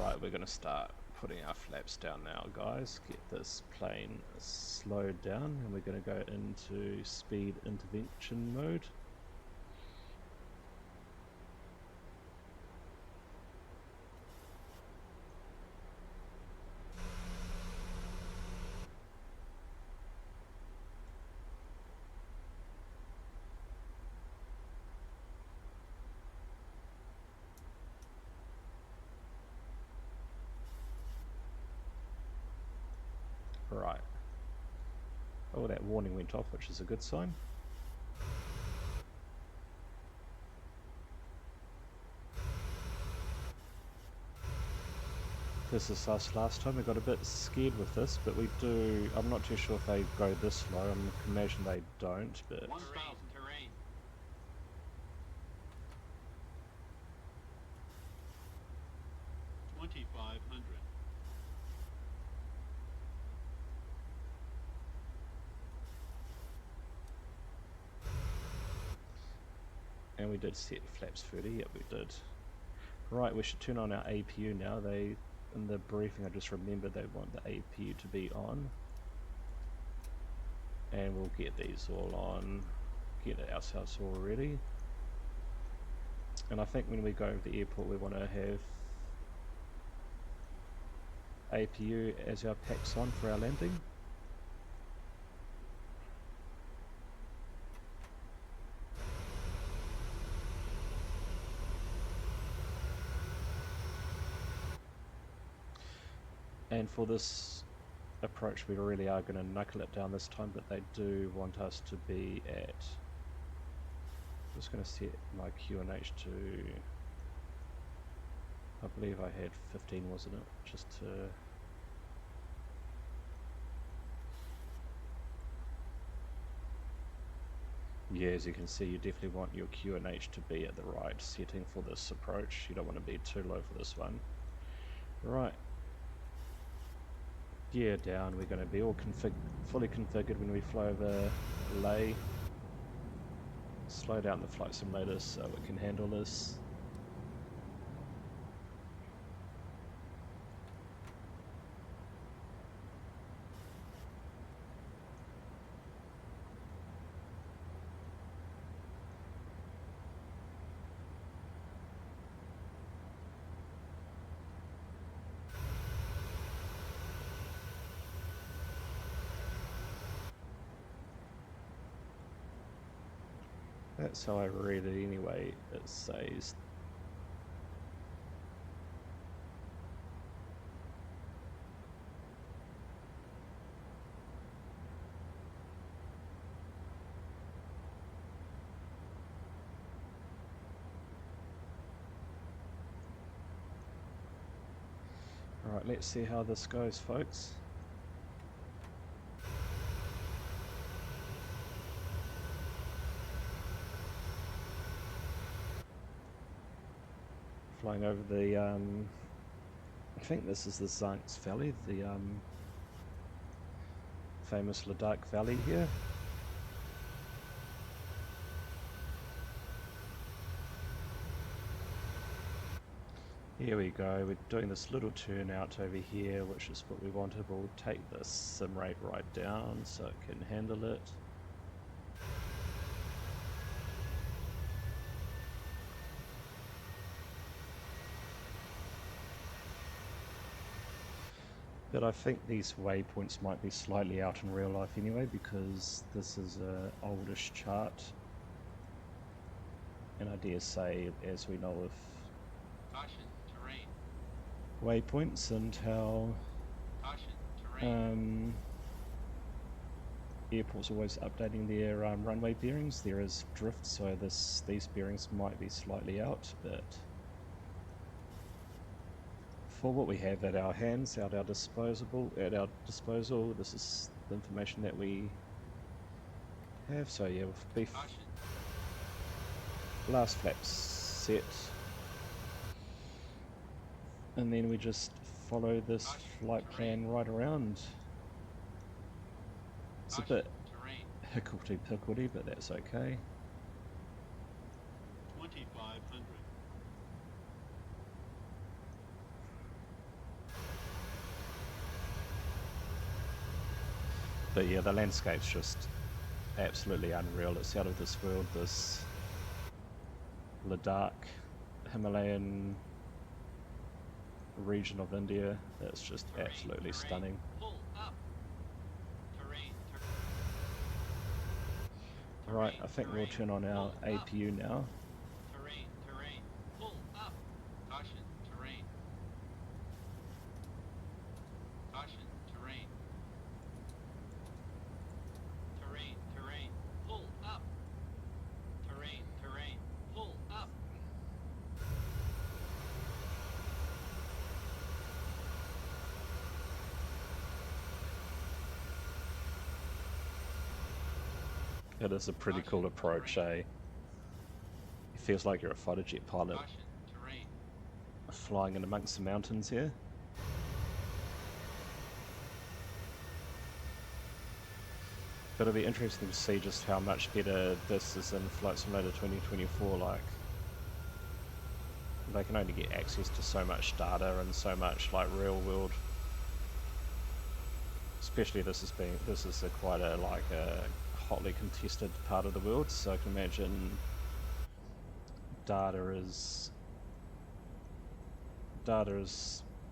Right, we're going to start putting our flaps down now, guys. Get this plane slowed down, and we're going to go into speed intervention mode. Right. Oh, that warning went off, which is a good sign. This is us last time. We got a bit scared with this, but we do... I'm not too sure if they go this slow. I can imagine they don't, but... Terrain. 2500. And we did set flaps 30, yep we did. Right, we should turn on our APU now. They, in the briefing I just remembered they want the APU to be on. And we'll get these all on, get ourselves all ready. And I think when we go to the airport we want to have APU as our packs on for our landing. And for this approach we really are going to knuckle it down this time, but they do want us to be at... I'm just going to set my QNH to... I believe I had 15, wasn't it? Just to... Yeah, as you can see, you definitely want your QNH to be at the right setting for this approach. You don't want to be too low for this one. Right. Gear down, we're going to be all fully configured when we fly over Leh. Slow down the flight simulator so it can handle this. That's how I read it anyway. It says alright, let's see how this goes, folks. Flying over the, I think this is the Zanks Valley, the famous Ladakh Valley here. Here we go, we're doing this little turn out over here, which is what we wanted. We'll take the sim rate right down so it can handle it. But I think these waypoints might be slightly out in real life anyway, because this is a oldish chart. And I dare say, as we know with Caution, terrain. waypoints and how Caution, terrain. Airports always updating their runway bearings, there is drift, so these bearings might be slightly out, but for what we have at our hands, at our disposal, this is the information that we have. So yeah, with beef, last flaps set, and then we just follow this flight plan right around. It's a bit hickledy-pickledy, but that's okay. 2500. But yeah, the landscape's just absolutely unreal. It's out of this world, this Ladakh, Himalayan region of India. It's just absolutely stunning. Pull up. Right, I think we'll turn on our APU now. Terrain, pull up. Caution, terrain. Caution, terrain. Terrain, pull up. Terrain, pull up. It is a pretty cool approach, eh? It feels like you're a fighter jet pilot flying in amongst the mountains here. But it'll be interesting to see just how much better this is in Flight Simulator 2024. Like, they can only get access to so much data and so much like real world. Especially this is quite a hotly contested part of the world, so I can imagine data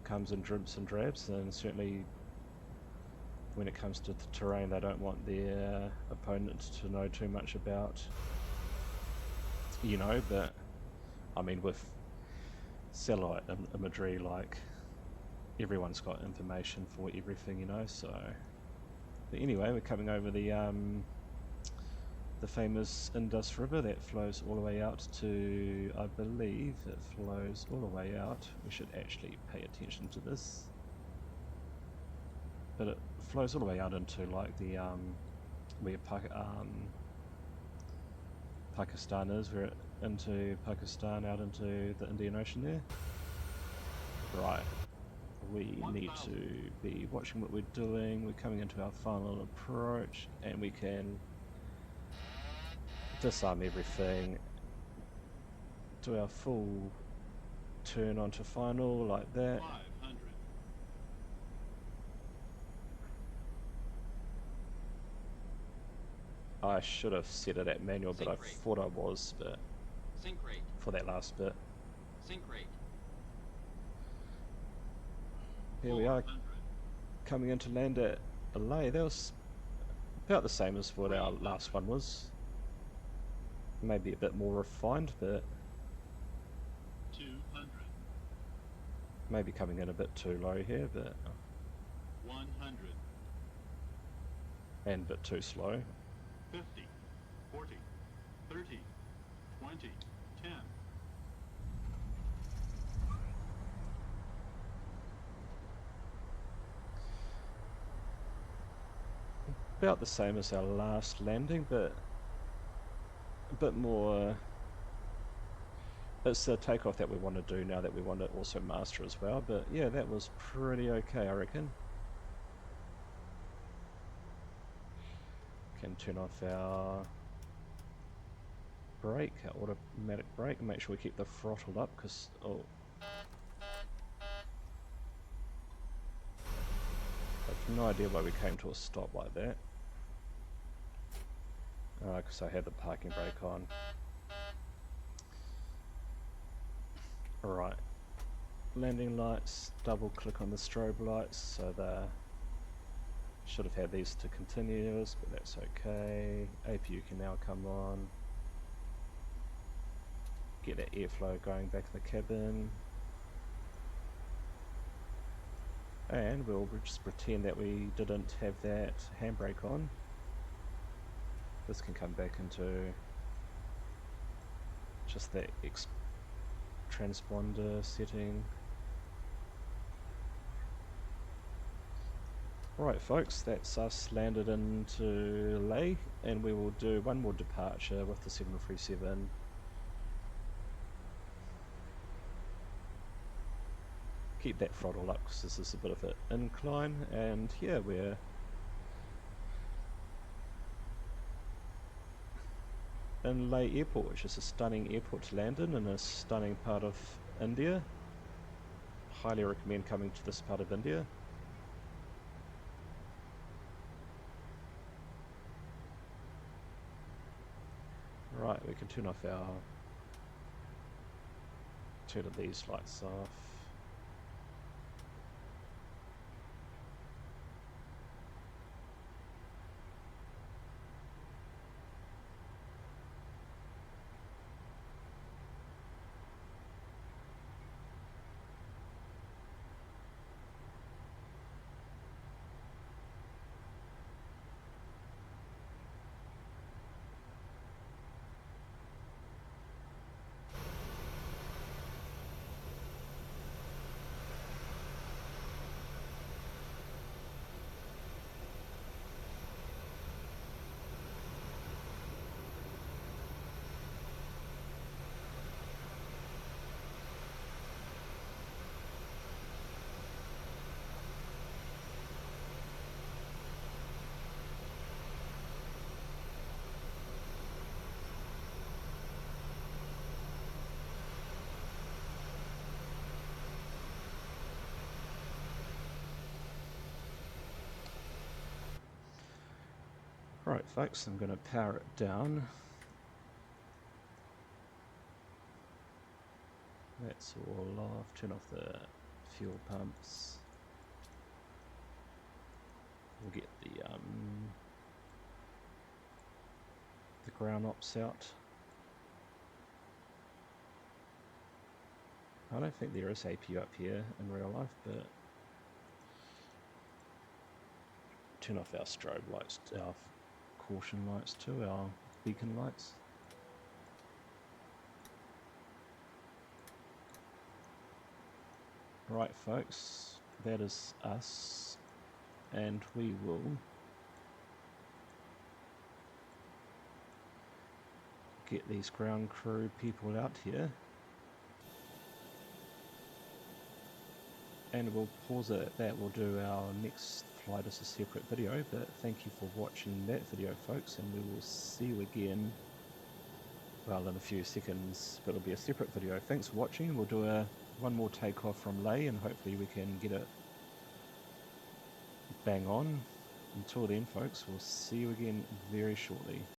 comes in dribs and drabs, and certainly when it comes to the terrain, they don't want their opponents to know too much about, you know. But I mean, with satellite imagery, like, everyone's got information for everything, you know. So, but anyway, we're coming over the famous Indus River that flows all the way out to, I believe it flows all the way out. We should actually pay attention to this. But it flows all the way out into like the where Pakistan is. We're into Pakistan, out into the Indian Ocean there. Right. We need to be watching what we're doing. We're coming into our final approach, and we can disarm everything, do our full turn onto final like that. 500. I should have set it at manual, but I thought I was, but Sync rate. For that last bit. Sync rate. Here we are, coming in to land at Belay. That was about the same as what our last one was. Maybe a bit more refined, but 200. Maybe coming in a bit too low here, but 100. And a bit too slow. 50, 40, 30, 20, 10. About the same as our last landing, but a bit more. It's the takeoff that we want to do now that we want to also master as well. But yeah, that was pretty okay, I reckon. Can turn off our brake, our automatic brake, and make sure we keep the throttle up, because I've no idea why we came to a stop like that. Because I had the parking brake on. Alright. landing lights, double click on the strobe lights, so they should have had these to continuous, but that's okay. APU can now come on. Get that airflow going back in the cabin. And we'll just pretend that we didn't have that handbrake on. This can come back into just that transponder setting. Right folks, that's us landed into Leh, and we will do one more departure with the 737. Keep that throttle up because this is a bit of an incline, and yeah, we're in Leh Airport, which is a stunning airport to land in a stunning part of India. Highly recommend coming to this part of India. Right, we can turn these lights off. Right folks, I'm going to power it down. That's all off. Turn off the fuel pumps. We'll get the ground ops out. I don't think there is APU up here in real life, but turn off our strobe lights, our caution lights too, our beacon lights. Right folks, that is us, and we will get these ground crew people out here, and we'll pause it at that. We'll do our next flight as a separate video, but thank you for watching that video folks, and we will see you again, well, in a few seconds, but it'll be a separate video. Thanks for watching. We'll do one more takeoff from Leh, and hopefully we can get it bang on. Until then folks, we'll see you again very shortly.